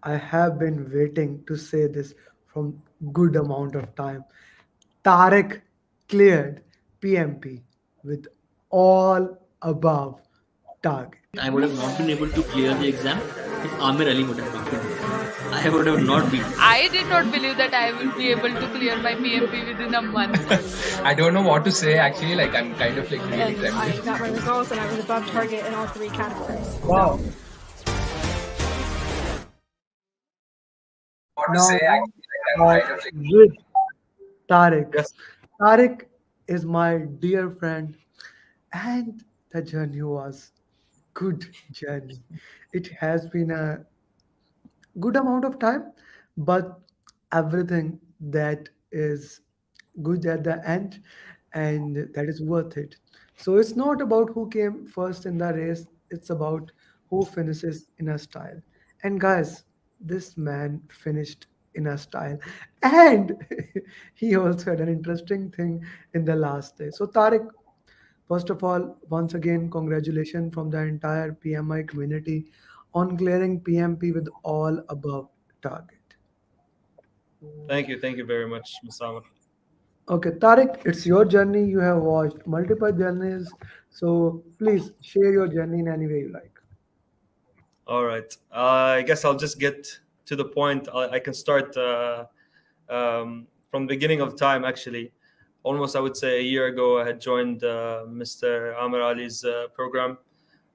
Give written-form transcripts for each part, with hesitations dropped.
I have been waiting to say this from good amount of time. Tariq cleared PMP with all above target. I would have not been able to clear the exam if Amir Ali would have not been there. I would have not been. I did not believe that I will be able to clear my PMP within a month. I don't know what to say actually. Like I'm kind of like really And I trembling. got my results and I was above target in all three categories. Wow. What to Now say actually. Like I'm uh, kind of like with Tariq. Yes. Tariq is my dear friend, and the journey was good journey. It has been a good amount of time, but everything that is good at the end and that is worth it. So it's not about who came first in the race, it's about who finishes in a style. And guys, this man finished in a style. And he also had an interesting thing in the last day. So Tariq, first of all, once again, congratulations from the entire PMI community on clearing PMP with all above target. Thank you very much, Musawar. Okay, Tariq, it's your journey. You have watched multiple journeys. So please share your journey in any way you like. All right. I guess I'll just get to the point. I can start from the beginning of time, actually. Almost, I would say, a year ago, I had joined Mr. Amir Ali's program.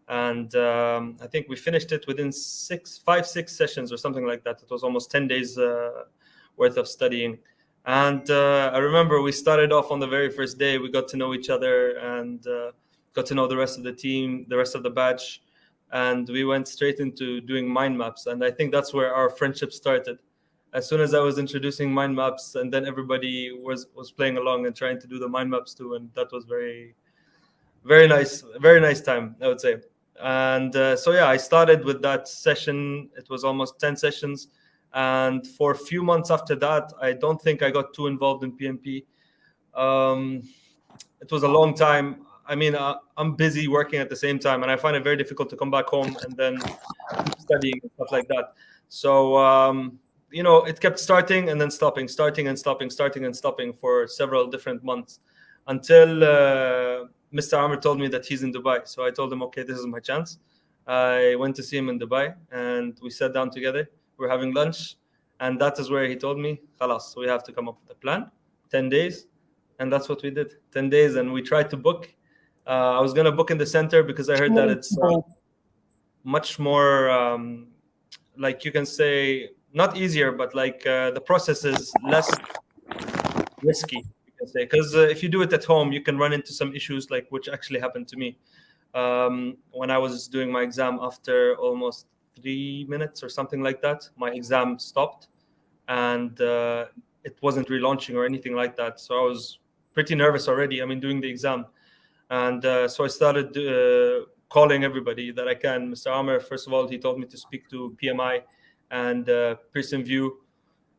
And I think we finished it within 6 sessions or something like that. It was almost 10 days worth of studying. And I remember we started off on the very first day. We got to know each other and got to know the rest of the team, the rest of the batch. And we went straight into doing mind maps. And I think that's where our friendship started. As soon as I was introducing mind maps, and then everybody was playing along and trying to do the mind maps too. And that was very nice time, I would say. And so yeah, I started with that session. It was almost 10 sessions, and for a few months after that, I don't think I got too involved in PMP. um, it was a long time. I mean, I'm busy working at the same time, and I find it very difficult to come back home and then keep studying and stuff like that. So it kept starting and then stopping, starting and stopping, starting and stopping for several different months until Mr. Amr told me that he's in Dubai. So I told him, okay, this is my chance. I went to see him in Dubai and we sat down together. We're having lunch. And that is where he told me, Khalas, we have to come up with a plan, 10 days. And that's what we did, 10 days. And we tried to book. I was going to book in the center because I heard that it's much more, like you can say, not easier, but like the process is less risky, you can say, because if you do it at home, you can run into some issues, like which actually happened to me when I was doing my exam. After almost 3 minutes or something like that, my exam stopped, and it wasn't relaunching or anything like that. So I was pretty nervous already. I mean, doing the exam, and so I started calling everybody that I can. Mr. Amer, first of all, he told me to speak to PMI and Pearson View.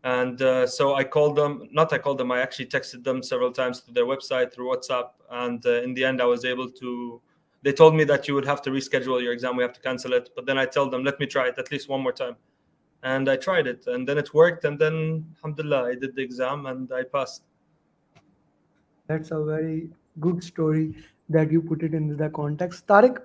And so I called them, not I called them, I actually texted them several times to their website, through WhatsApp. And in the end, I was able to, they told me that you would have to reschedule your exam, we have to cancel it. But then I told them, let me try it at least one more time. And I tried it, and then it worked. And then, alhamdulillah, I did the exam and I passed. That's a very good story that you put it into the context. Tariq,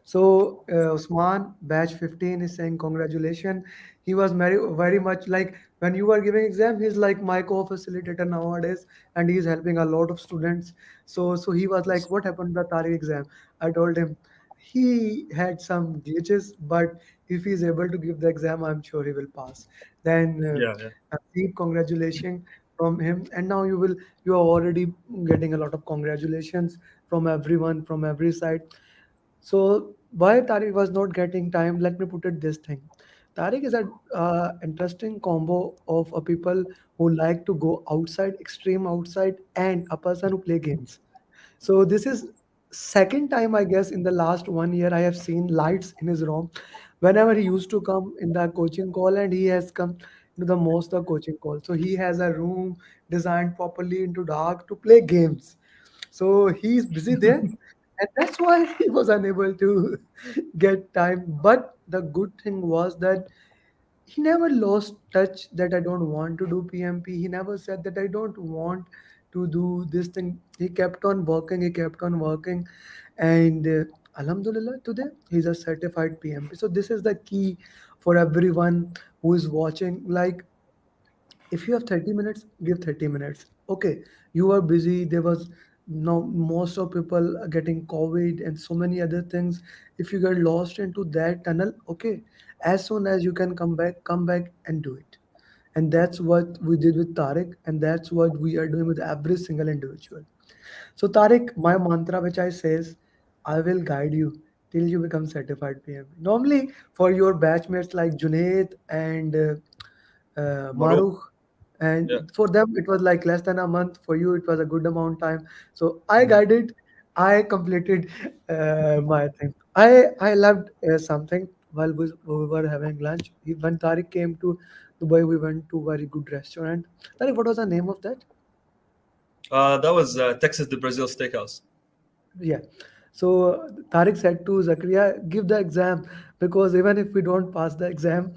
so Usman, batch 15 is saying congratulations. He was very much like when you were giving exam, he's like my co-facilitator nowadays, and he's helping a lot of students. So he was like, what happened to the Tariq exam? I told him he had some glitches, but if he's able to give the exam, I'm sure he will pass. Then Yeah, yeah. a deep congratulations from him, and now you are already getting a lot of congratulations from everyone from every side. So why Tariq was not getting time? Let me put it this thing. Tariq is a interesting combo of a people who like to go outside, extreme outside, and a person who play games. So this is second time I guess in the last 1 year I have seen lights in his room. Whenever he used to come in the coaching call, and he has come to the most of coaching call. So he has a room designed properly into dark to play games. So he's busy there, and that's why he was unable to get time. But the good thing was that he never lost touch that I don't want to do PMP. He never said that I don't want to do this thing. He kept on working, he kept on working. And Alhamdulillah, today he's a certified PMP. So this is the key for everyone who is watching. Like, if you have 30 minutes, give 30 minutes. Okay, you are busy. There was now most of people are getting COVID and so many other things. If you get lost into that tunnel, okay, as soon as you can come back and do it. And that's what we did with Tariq, and that's what we are doing with every single individual. So Tariq, my mantra which I says, I will guide you till you become certified PMP. Normally, for your batchmates like Junaid and Maruf. Maruf, Yeah. and for them it was like less than a month. For you, it was a good amount time. So I Mhm. guided, I completed my thing. I loved something while we were having lunch. When Tariq came to Dubai, we went to a very good restaurant. Tariq, what was the name of that? That was Texas de Brazil Steakhouse. Yeah. So Tariq said to Zakaria, give the exam because even if we don't pass the exam,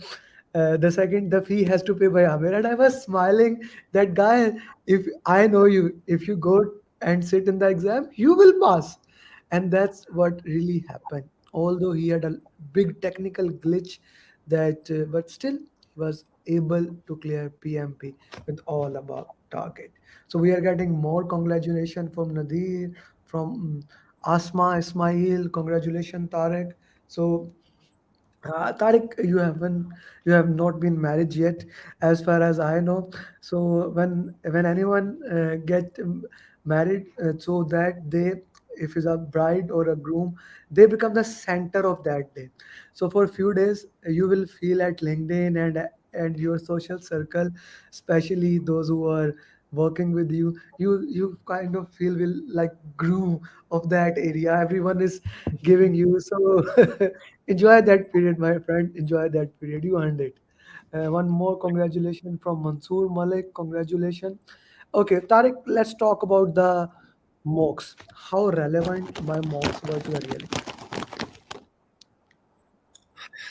the fee has to pay by Amir. And I was smiling. That guy, if I know you, if you go and sit in the exam, you will pass. And that's what really happened. Although he had a big technical glitch, but still he was able to clear PMP with all above target. So we are getting more congratulations from Nadir, from Asma Ismail. Congratulations, Tariq. So Tariq, you have not been married yet, as far as I know. So when anyone get married, so that they, if is a bride or a groom, they become the center of that day. So for a few days, you will feel at LinkedIn and your social circle, especially those who are working with you, you kind of feel will like groom of that area. Everyone is giving you so. Enjoy that period, my friend. Enjoy that period. You earned it. One more congratulations from Mansoor Malik. Congratulations. Okay, Tariq, let's talk about the mocks. How relevant my mocks were to the reality.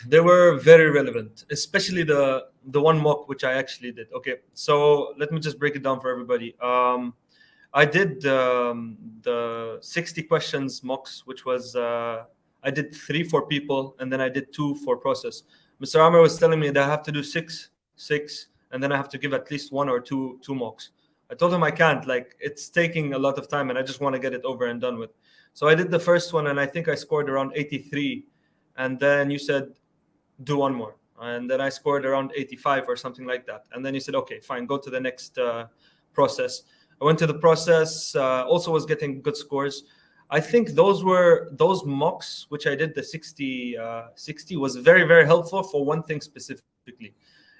They were very relevant, especially the one mock which I actually did. Okay, so let me just break it down for everybody. I did the 60 questions mocks, which was I did 3 for people, and then I did 2 for process. Mr. Amr was telling me that I have to do six, and then I have to give at least 1 or two mocks. I told him I can't. Like, it's taking a lot of time, and I just want to get it over and done with. So I did the first one, and I think I scored around 83. And then you said, do one more. And then I scored around 85 or something like that. And then you said, okay, fine, go to the next process. I went to the process, also was getting good scores. I think those mocks, which I did the 60 was very, very helpful for one thing specifically.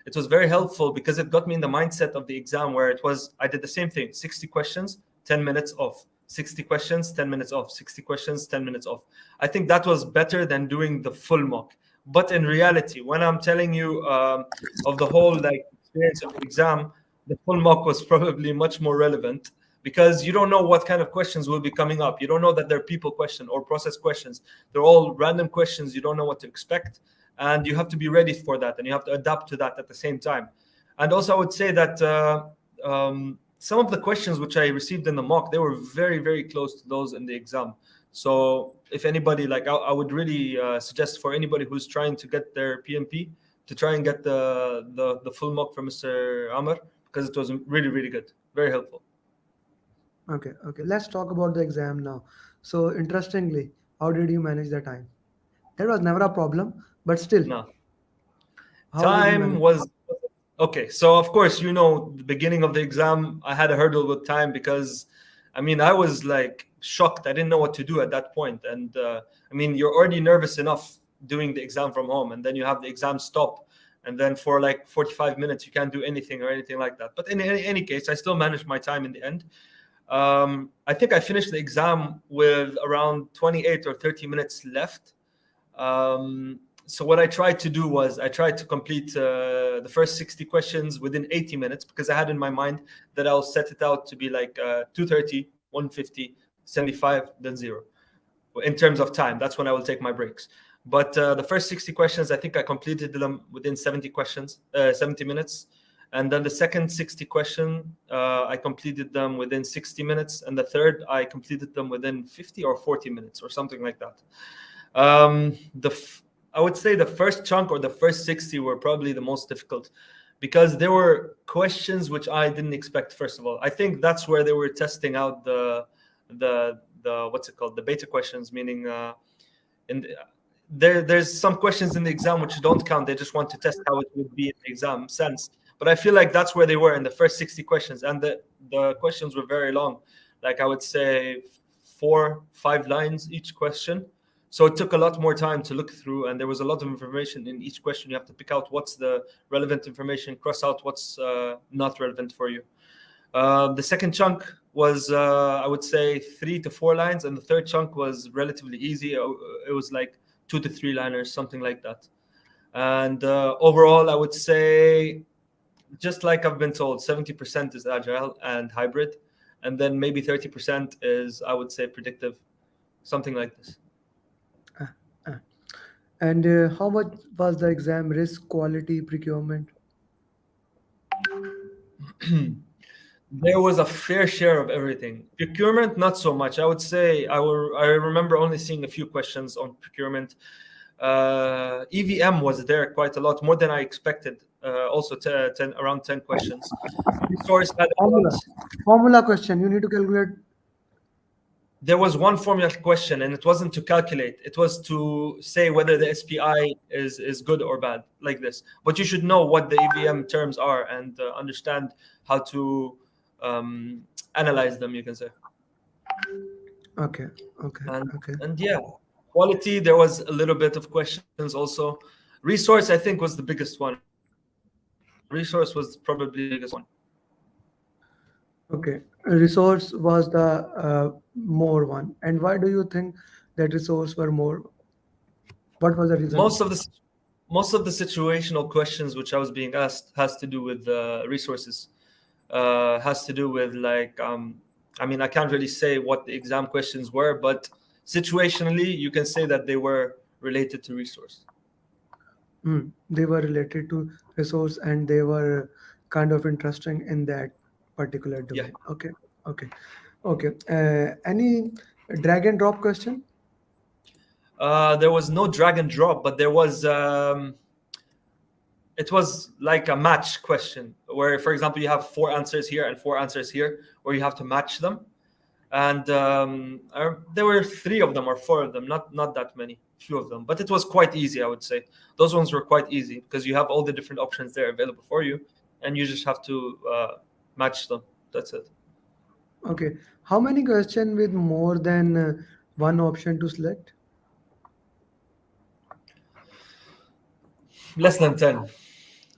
It was very helpful because it got me in the mindset of the exam where it was, I did the same thing, 60 questions, 10 minutes off. 60 questions, 10 minutes off, 60 questions, 10 minutes off. I think that was better than doing the full mock. But in reality, when I'm telling you of the whole like experience of the exam, the full mock was probably much more relevant because you don't know what kind of questions will be coming up. You don't know that they're people question or process questions. They're all random questions. You don't know what to expect, and you have to be ready for that, and you have to adapt to that at the same time. And also, I would say that some of the questions which I received in the mock, they were very, very close to those in the exam. So if anybody, like, I would really suggest for anybody who's trying to get their PMP to try and get the full mock from Mr. Amr, because it was really, really good, very helpful. Okay, okay. Let's talk about the exam now. So interestingly, how did you manage the time? That was never a problem, but still, No, how did you time manage? was okay. So of course, the beginning of the exam, I had a hurdle with time because, I mean, I was like shocked. I didn't know what to do at that point, and I mean, you're already nervous enough doing the exam from home, and then you have the exam stop, and then for like 45 minutes you can't do anything or anything like that. But in any case, I still managed my time in the end. I think I finished the exam with around 28 or 30 minutes left. So what I tried to do was I tried to complete the first 60 questions within 80 minutes because I had in my mind that I'll set it out to be like 230, 150, 75, then zero. In terms of time, that's when I will take my breaks. But the first 60 questions, I think I completed them within 70 minutes. And then the second 60 question, I completed them within 60 minutes. And the third, I completed them within 50 or 40 minutes or something like that. I would say the first chunk or the first 60 were probably the most difficult, because there were questions which I didn't expect. First of all, I think that's where they were testing out the what's it called, the beta questions, meaning there's some questions in the exam which don't count. They just want to test how it would be in the exam sense. But I feel like that's where they were in the first 60 questions, and the questions were very long, like I would say 4-5 lines each question. So it took a lot more time to look through, and there was a lot of information in each question. You have to pick out what's the relevant information, cross out what's not relevant for you. The second chunk was, I would say, 3 to 4 lines, and the third chunk was relatively easy. It was like 2 to 3 liners, something like that. And overall, I would say, just like I've been told, 70% is agile and hybrid, and then maybe 30% is, I would say, predictive, something like this. And how much was the exam risk, quality, procurement? There was a fair share of everything. Procurement, not so much. I would say I remember only seeing a few questions on procurement. EVM was there quite a lot, more than I expected. Also, around 10 questions. Resource had a lot. Formula question. You need to calculate. There was one formula question, and it wasn't to calculate. It was to say whether the SPI is good or bad, like this. But you should know what the EVM terms are and understand how to analyze them, you can say. Okay. And yeah, quality, there was a little bit of questions also. Resource, I think, was the biggest one. Resource was probably the biggest one. Okay. Resource was the more one. And why do you think that resource were more? What was the reason? Most of the situational questions which I was being asked has to do with resources. Has to do with, like, I mean, I can't really say what the exam questions were, but situationally, you can say that they were related to resource. They were related to resource, and they were kind of interesting in that particular domain. Yeah. Okay. Any drag and drop question? There was no drag and drop, but there was it was like a match question where, for example, you have 4 answers here and 4 answers here, where you have to match them. And there were 3 of them or 4 of them, not that many, few of them, but it was quite easy. I would say those ones were quite easy because you have all the different options there available for you, and you just have to match them. That's it. Okay. How many questions with more than one option to select? Less than 10.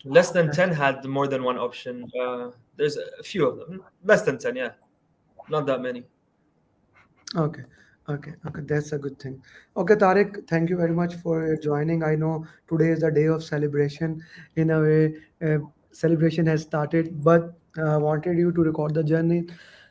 Less than 10 had more than one option. There's a few of them. Less than 10, yeah. Not that many. Okay. That's a good thing. Okay, Tariq, thank you very much for joining. I know today is the day of celebration. In a way, celebration has started, but I wanted you to record the journey.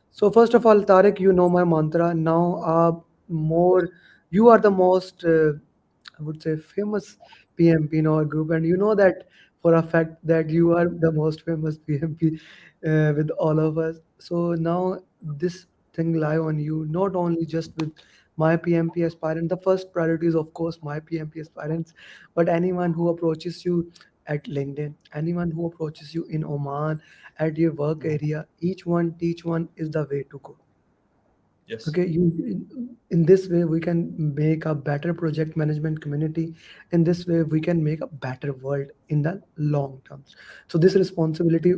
So first of all, Tariq, you know my mantra. Now, you are the most, I would say, famous PMP in our group, and you know that for a fact that you are the most famous PMP with all of us. So now this thing lie on you, not only just with my PMP aspirant. The first priority is, of course, my PMP aspirants, but anyone who approaches you at LinkedIn, anyone who approaches you in Oman, at your work area, each one teach one is the way to go. Yes. Okay, in this way we can make a better project management community. In this way we can make a better world in the long term. So this responsibility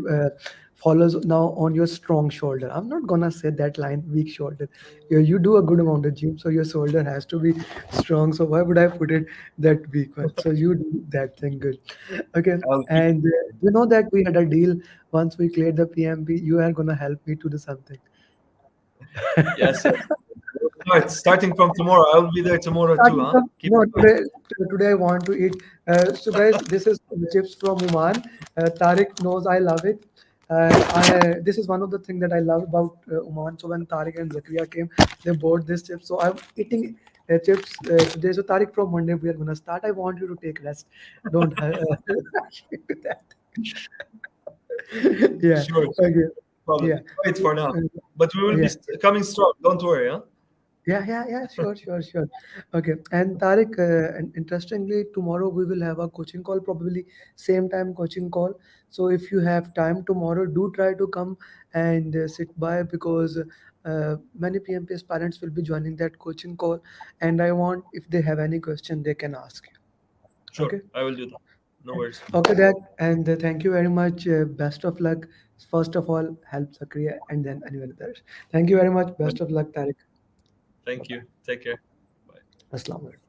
follows now on your strong shoulder. I'm not gonna say that line, weak shoulder. You do a good amount of gym, so your shoulder has to be strong. So why would I put it that weak one? So you do that thing good. Okay, and you know that we had a deal. Once we cleared the PMP, you are gonna help me to do something. Yes. Starting from tomorrow, I will be there tomorrow too. Huh? No, today I want to eat. So guys, this is chips from Oman. Tariq knows I love it. This is one of the things that I love about Oman. So when Tariq and Zakaria came, they bought this chips. So I'm eating chips today. So Tariq, from Monday we are gonna start. I want you to take rest. Don't rush into that. Yeah. Sure, Okay. problem. Yeah. Wait for now, but we will be Yeah. coming strong. Don't worry, huh? Yeah, sure. Okay, and Tariq, and interestingly, tomorrow we will have a coaching call, probably same time coaching call. So if you have time tomorrow, do try to come and sit by, because many PMP's parents will be joining that coaching call, and I want, if they have any question, they can ask you. Sure, Okay, I will do that. No worries. okay, Dad, and thank you very much. Best of luck. First of all, help Zakriya, and then anyone others. Thank you very much. Best of luck, Tariq. Thank you. Take care. Bye. Assalamu alaikum.